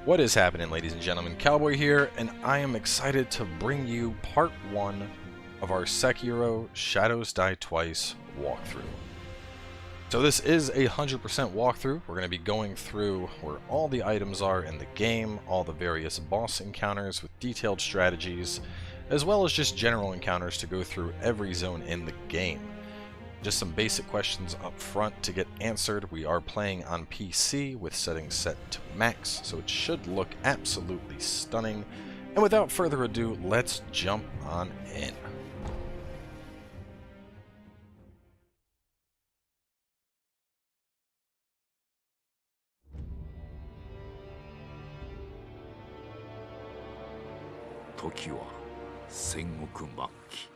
What is happening, ladies and gentlemen? Cowboy here, and I am excited to bring you part 1 of our Sekiro Shadows Die Twice walkthrough. So this is a 100% walkthrough. We're going to be going through where all the items are in the game, all the various boss encounters with detailed strategies, as well as just general encounters to go through every zone in the game. Just some basic questions up front to get answered. We are playing on PC with settings set to max, so it should look absolutely stunning. And without further ado, let's jump on in. Toki wa Sengoku Makki.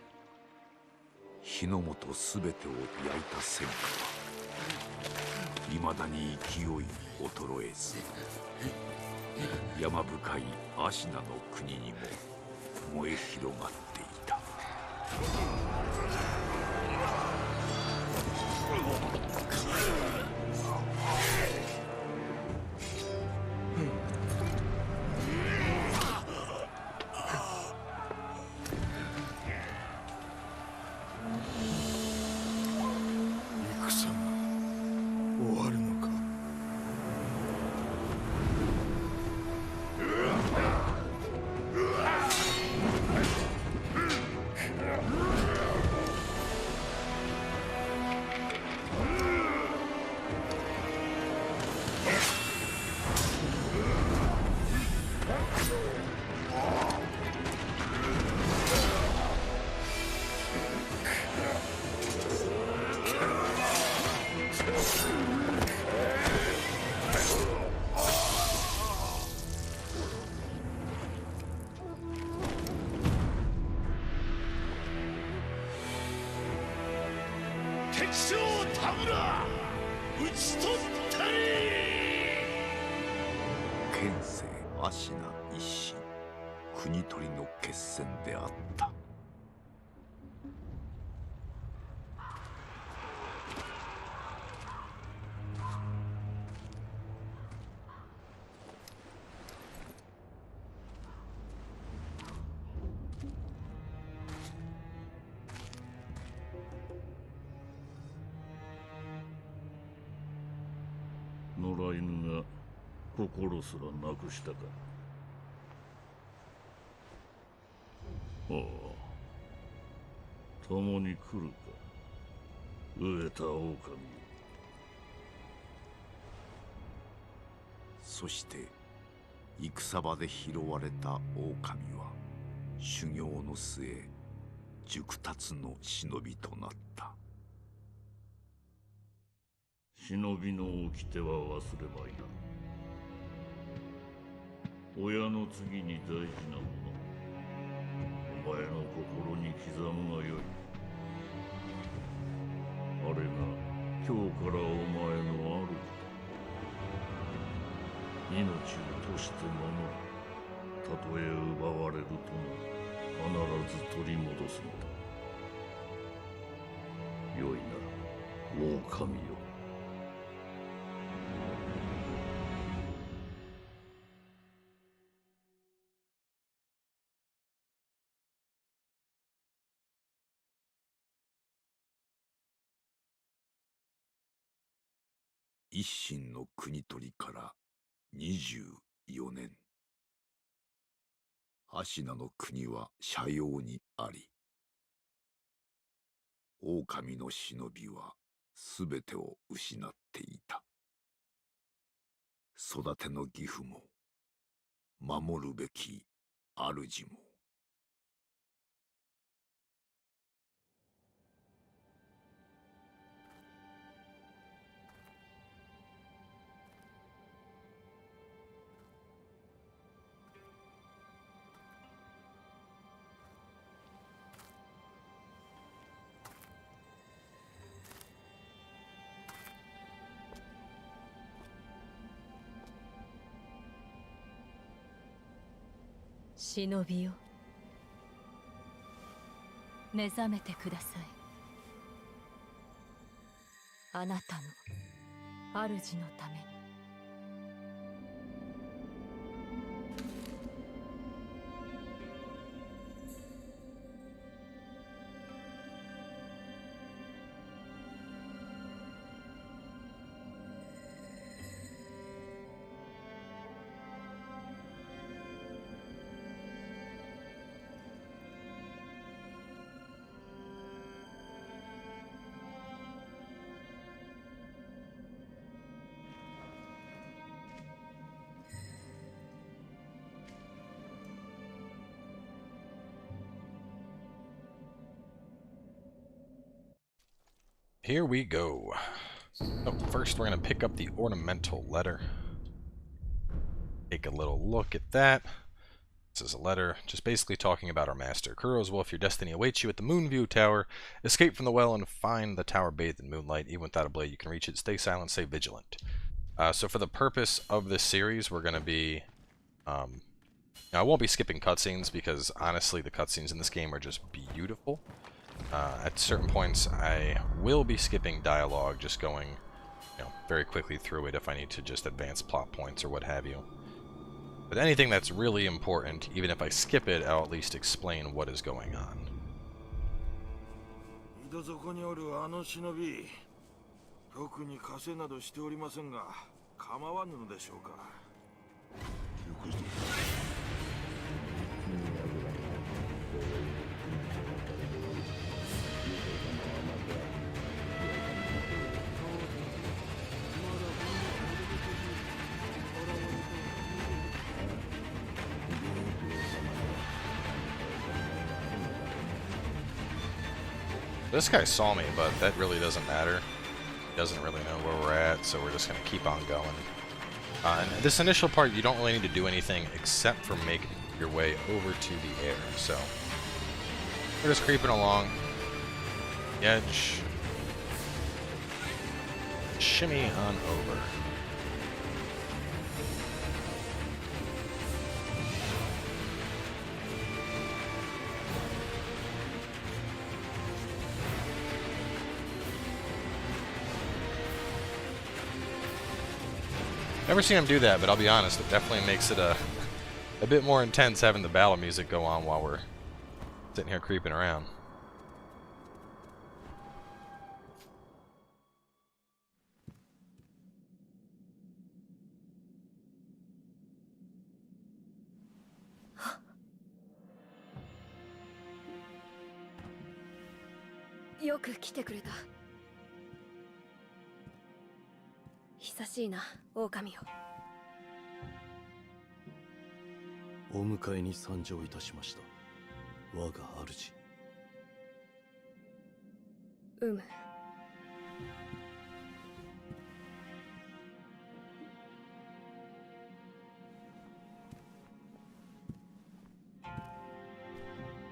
火の元すべてを焼いた戦火は未だに勢い衰えず、山深いアシナの国にも燃え広がっていた。県政アシナ一心、国取りの決戦であった。野良犬が心すらなくしたか。ああ、共に来るか、飢えた狼よ。そして戦場で拾われた狼は修行の末熟達の忍びとなった。忍びの掟は忘れまいな。親の次に大事なもの、お前の心に刻むがよい。あれが今日からお前の主だ。命を賭して守る。たとえ奪われるとも必ず取り戻すのだ。よいな、狼よ。一心の国取りから24年。アシナの国は斜陽にあり、狼の忍びはすべてを失っていた。育ての義父も守るべき主も。忍びよ、目覚めてください。あなたの主のために。here we go. So first we're going to pick up the ornamental letter. Take a little look at that. This is a letter just basically talking about our master. Kuro's wolf, your destiny awaits you at the Moonview Tower. Escape from the well and find the tower bathed in moonlight. Even without a blade, you can reach it. Stay silent, stay vigilant. So for the purpose of this series, we're going to be... now, I won't be skipping cutscenes because, honestly, the cutscenes in this game are just beautiful. At certain points, I will be skipping dialogue, just going, very quickly through it if I need to just advance plot points or what have you. But anything that's really important, even if I skip it, I'll at least explain what is going on. 特に稼などしておりませんが、構わぬのでしょうか。This guy saw me, but that really doesn't matter. He doesn't really know where we're at, so we're just going to keep on going. And this initial part, you don't really need to do anything except for make your way over to the air. So we're just creeping along the edge. Shimmy on over. Never seen him do that, but I'll be honest, it definitely makes it a bit more intense having the battle music go on while we're sitting here creeping around. Yoku kite kureta. 久しいな、狼よ。お迎えに参上いたしました。我が主。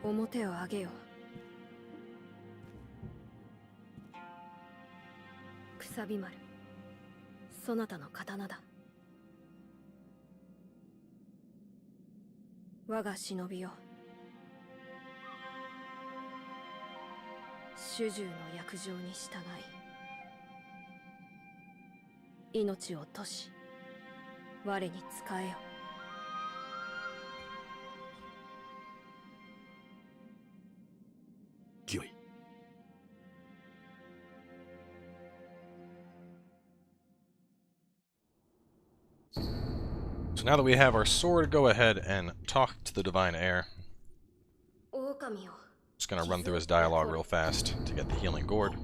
表を上げよ。くさび丸。 そなたの刀だ。我が忍びよ。主従の約定に従い、命を賭し、我に仕えよ。御意。 So now that we have our sword, go ahead and talk to the Divine Heir. Just gonna run through his dialogue real fast to get the healing gourd.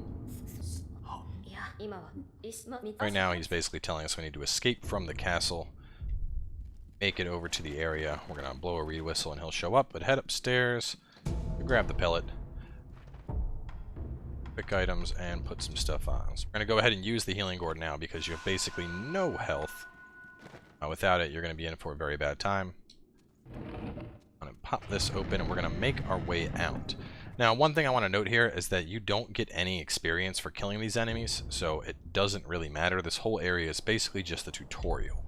Right now he's basically telling us we need to escape from the castle, make it over to the area. We're gonna blow a reed whistle and he'll show up, but head upstairs, grab the pellet, pick items, and put some stuff on. So we're gonna go ahead and use the healing gourd now because you have basically no health. Without it, you're going to be in for a very bad time. I'm going to pop this open and we're going to make our way out. Now, one thing I want to note here is that you don't get any experience for killing these enemies, so it doesn't really matter. This whole area is basically just the tutorial.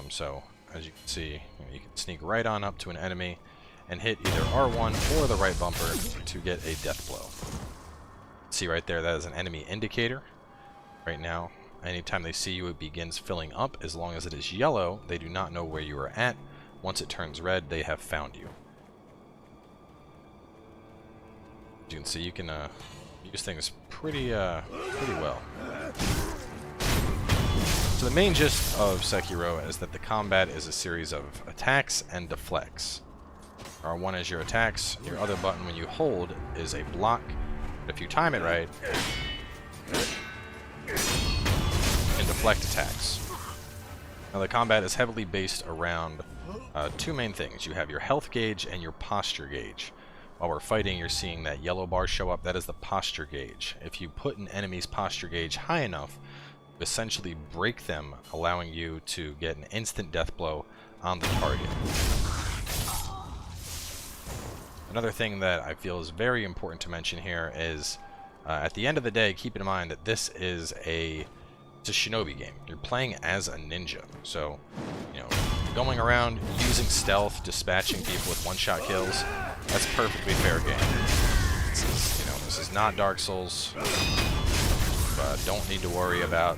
So, as you can see, you can sneak right on up to an enemy and hit either R1 or the right bumper to get a death blow. See right there, that is an enemy indicator. Right now, anytime they see you, it begins filling up. As long as it is yellow, they do not know where you are at. Once it turns red, they have found you. As you can see, you can use things pretty well. So the main gist of Sekiro is that the combat is a series of attacks and deflects. R1 is your attacks. Your other button, when you hold, is a block. But if you time it right, deflect attacks. Now the combat is heavily based around two main things. You have your health gauge and your posture gauge. while we're fighting, you're seeing that yellow bar show up. That is the posture gauge. If you put an enemy's posture gauge high enough, you essentially break them, allowing you to get an instant death blow on the target. Another thing that I feel is very important to mention here is, at the end of the day, keep in mind that this is it's a Shinobi game. You're playing as a ninja, so, you know, going around using stealth, dispatching people with one-shot kills, that's a perfectly fair game. This is not Dark Souls. Don't need to worry about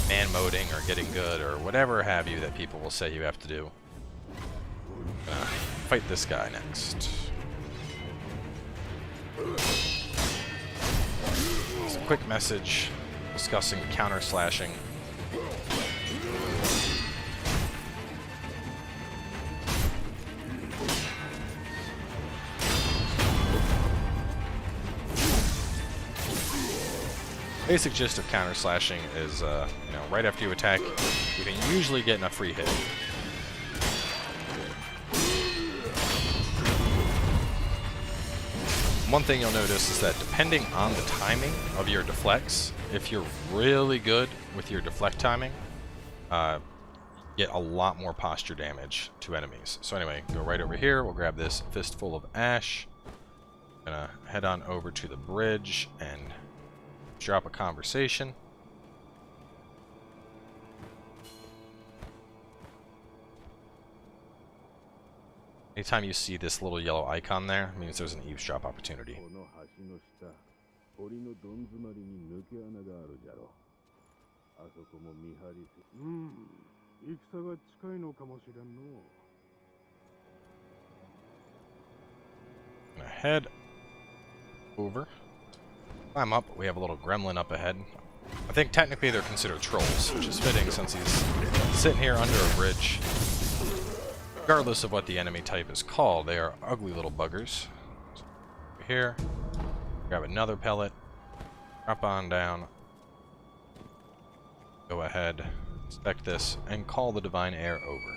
man moding or getting good or whatever have you that people will say you have to do. Fight this guy next. It's a quick message discussing counter slashing. Basic gist of counter slashing is, right after you attack, you can usually get a free hit. One thing you'll notice is that depending on the timing of your deflects, if you're really good with your deflect timing, you get a lot more posture damage to enemies. So anyway, go right over here, we'll grab this fistful of ash, gonna head on over to the bridge and drop a conversation. Anytime you see this little yellow icon there, it means there's an eavesdrop opportunity. Gonna head over, climb up. We have a little gremlin up ahead. I think technically they're considered trolls, which is fitting since he's sitting here under a bridge. Regardless of what the enemy type is called, they are ugly little buggers. So over here, grab another pellet, drop on down, go ahead, inspect this, and call the divine heir over.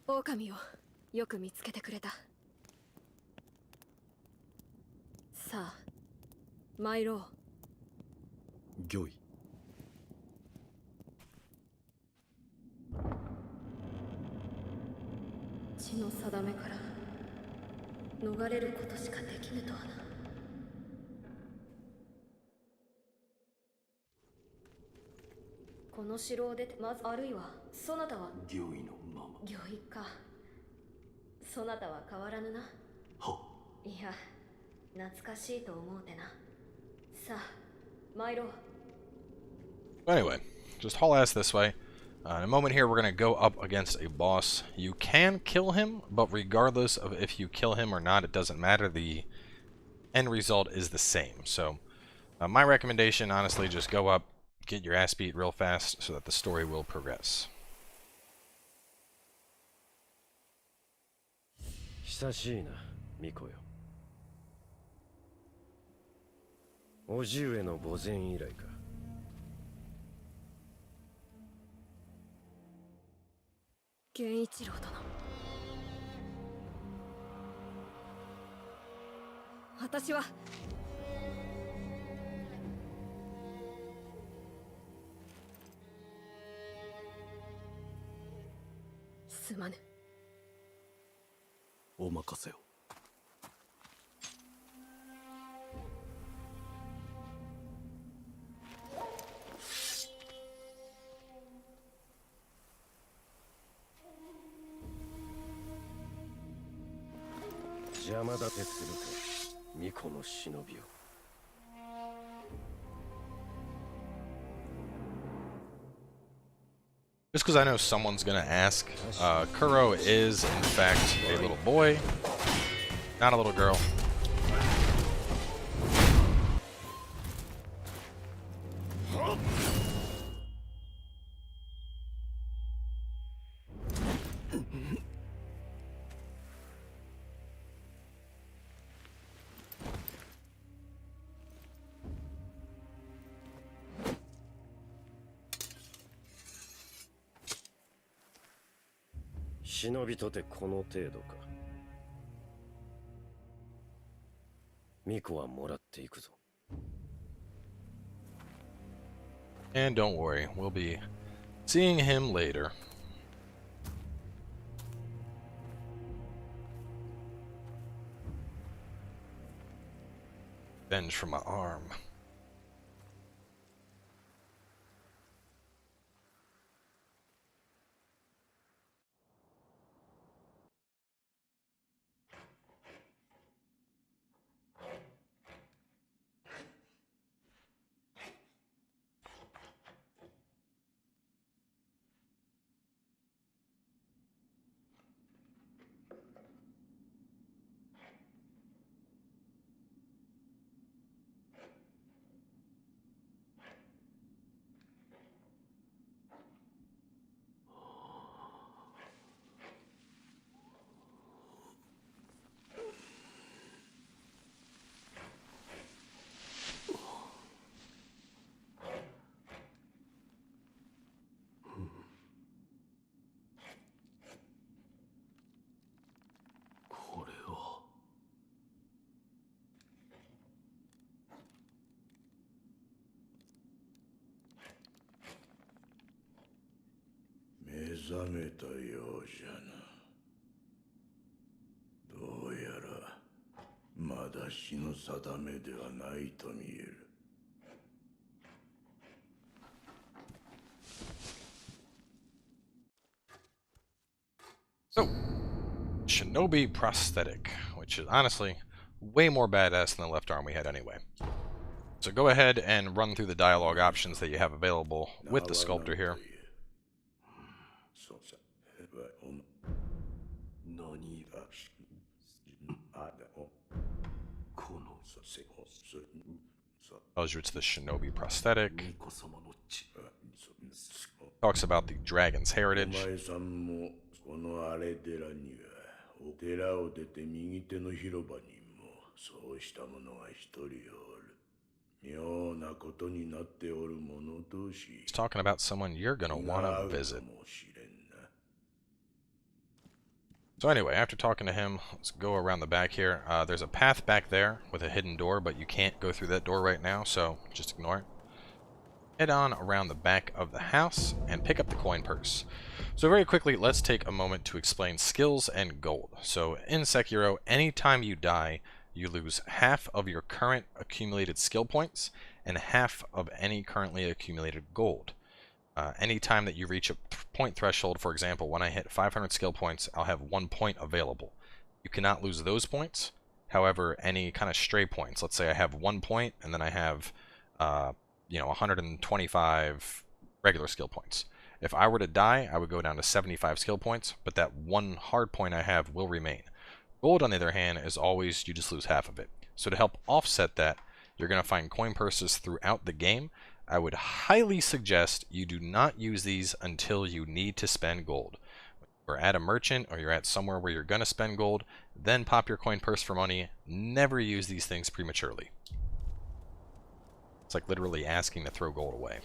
Okami をよく見つけてくれた。さあ、参ろう。御意。血の定めから逃れることしかできぬとはな。この城を出て、まずあるいはそなたは御意のまま。御意か。そなたは変わらぬな。は。いや、懐かしいと思うてな。さあ、参ろう。Anyway, just haul ass this way. In a moment here, we're going to go up against a boss. You can kill him, but regardless of if you kill him or not, it doesn't matter. The end result is the same. So, my recommendation, honestly, just go up, get your ass beat real fast so that the story will progress. 久しいな、ミコよ。叔父上の墓前以来か。源一郎殿。私はすまぬ。お任せを。邪魔立てするか、巫女の忍びを。Just because I know someone's going to ask, Kuro is, in fact, a little boy, not a little girl. 忍とてこの程度か。ミコはもらっていくぞ。 And don't worry, we'll be seeing him later. Revenge for my arm. So, Shinobi prosthetic, which is honestly way more badass than the left arm we had anyway. So go ahead and run through the dialogue options that you have available with the sculptor here. Tells you it's the Shinobi prosthetic. Talks about the dragon's heritage. He's talking about someone you're going to want to visit. So anyway, after talking to him, let's go around the back here. There's a path back there with a hidden door, but you can't go through that door right now, so just ignore it. Head on around the back of the house and pick up the coin purse. So very quickly, let's take a moment to explain skills and gold. So in Sekiro, anytime you die, you lose half of your current accumulated skill points and half of any currently accumulated gold. Anytime that you reach a point threshold, for example, when I hit 500 skill points, I'll have 1 point available. You cannot lose those points. However, any kind of stray points, let's say I have 1 point and then I have 125 regular skill points. If I were to die, I would go down to 75 skill points, but that 1 hard point I have will remain. Gold, on the other hand, is always you just lose half of it. So to help offset that, you're going to find coin purses throughout the game. I would highly suggest you do not use these until you need to spend gold. Or at a merchant, or you're at somewhere where you're going to spend gold, then pop your coin purse for money. Never use these things prematurely. It's like literally asking to throw gold away.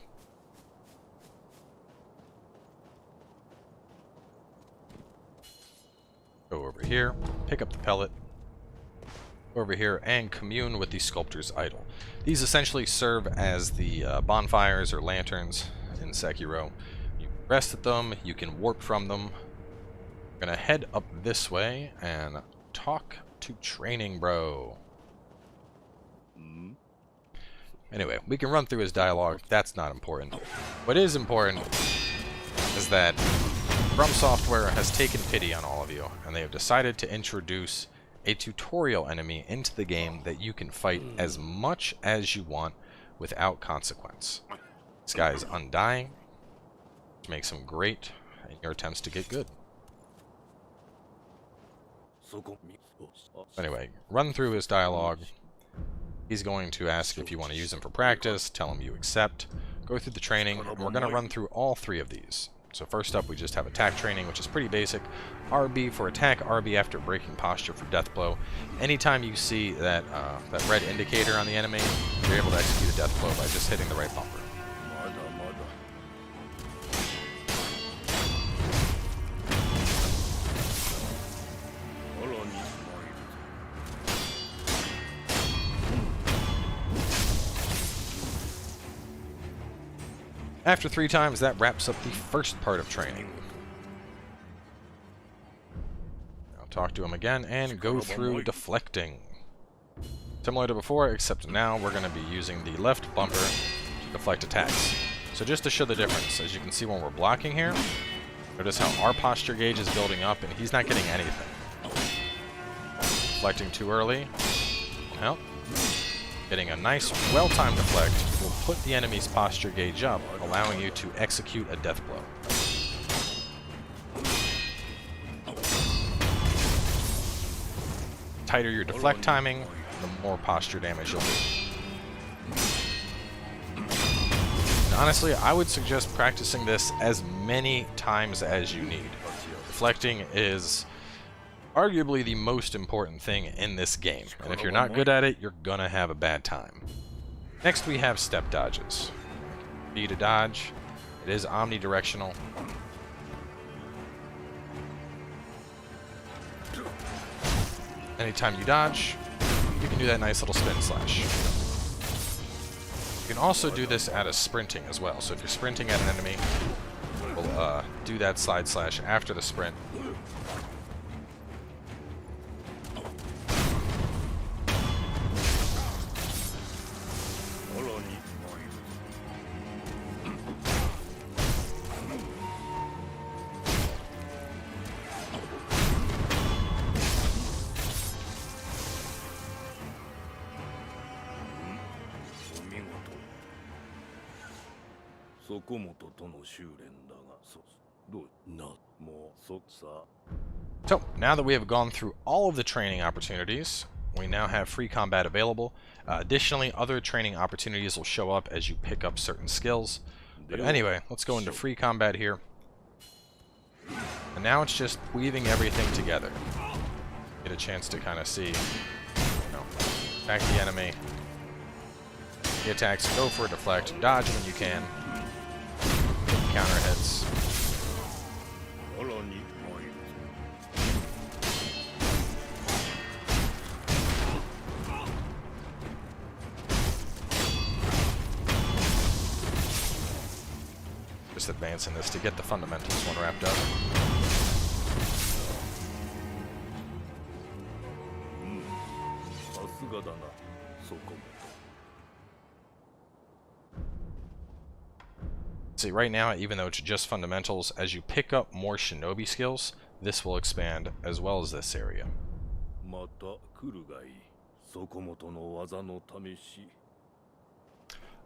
Go over here, pick up the pellet. Go over here and commune with the sculptor's idol. These essentially serve as the bonfires or lanterns in Sekiro. You rest at them, you can warp from them. We're gonna head up this way and talk to Training Bro. Anyway, we can run through his dialogue. That's not important. What is important is that FromSoftware has taken pity on all of you, and they have decided to introduce a tutorial enemy into the game that you can fight as much as you want without consequence. This guy is undying, which makes him great in your attempts to get good. Anyway, run through his dialogue. He's going to ask if you want to use him for practice, tell him you accept, go through the training, and we're going to run through all 3 of these. So first up, we just have attack training, which is pretty basic. RB for attack, RB after breaking posture for death blow. Anytime you see that that red indicator on the enemy, you're able to execute a death blow by just hitting the right bumper. After 3 times, that wraps up the first part of training. Now talk to him again and go through deflecting. Similar to before, except now we're going to be using the left bumper to deflect attacks. So just to show the difference, as you can see when we're blocking here, notice how our posture gauge is building up and he's not getting anything. Deflecting too early. Well, getting a nice, well-timed deflect will put the enemy's posture gauge up, allowing you to execute a death blow. The tighter your deflect timing, the more posture damage you'll do. And honestly, I would suggest practicing this as many times as you need. Deflecting is arguably the most important thing in this game, and if you're not good at it, you're gonna have a bad time. Next we have step dodges. B to dodge. It is omnidirectional. Anytime you dodge, you can do that nice little spin slash. You can also do this at a sprinting as well, so if you're sprinting at an enemy, we'll do that slide slash after the sprint. So, now that we have gone through all of the training opportunities, we now have free combat available. Additionally, other training opportunities will show up as you pick up certain skills. But anyway, let's go into free combat here. And now it's just weaving everything together. Get a chance to kind of see, attack the enemy. The attacks, go for a deflect, dodge when you can. Counter hits. Just advancing this to get the fundamentals one wrapped up. See, right now, even though it's just fundamentals, as you pick up more Shinobi skills, this will expand as well as this area.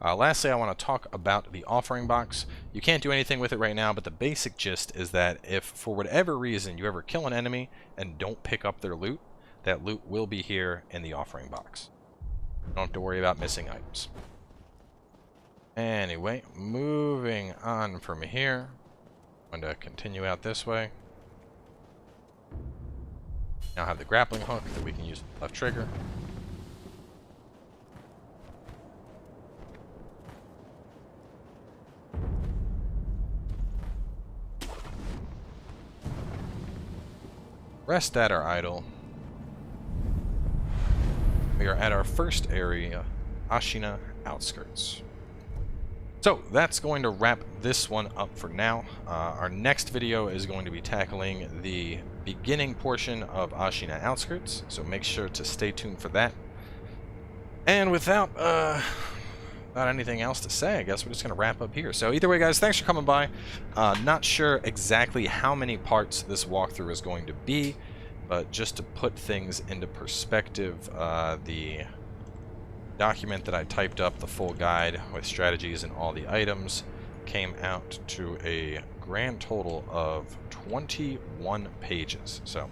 Lastly, I want to talk about the offering box. You can't do anything with it right now, but the basic gist is that if, for whatever reason, you ever kill an enemy and don't pick up their loot, that loot will be here in the offering box. You don't have to worry about missing items. Anyway, moving on from here, I'm going to continue out this way. Now I have the grappling hook that we can use with the left trigger. Rest at our idle. We are at our first area, Ashina Outskirts. So that's going to wrap this one up for now. Our next video is going to be tackling the beginning portion of Ashina Outskirts, so make sure to stay tuned for that. And without anything else to say, I guess we're just going to wrap up here. So either way, guys, thanks for coming by. Not sure exactly how many parts this walkthrough is going to be, but just to put things into perspective, the document that I typed up, the full guide with strategies and all the items, came out to a grand total of 21 pages. So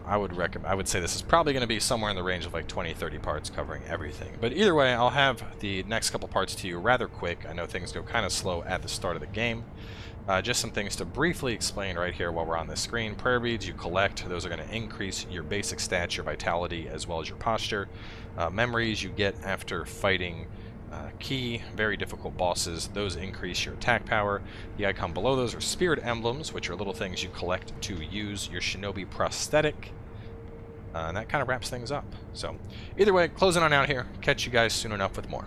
I would say this is probably going to be somewhere in the range of like 20-30 parts covering everything. But either way, I'll have the next couple parts to you rather quick. I know things go kind of slow at the start of the game. Just some things to briefly explain right here while we're on this screen. Prayer beads you collect, those are going to increase your basic stats, your vitality, as well as your posture. Memories you get after fighting key, very difficult bosses, those increase your attack power. The icon below those are spirit emblems, which are little things you collect to use your Shinobi prosthetic. And that kind of wraps things up. So either way, closing on out here. Catch you guys soon enough with more.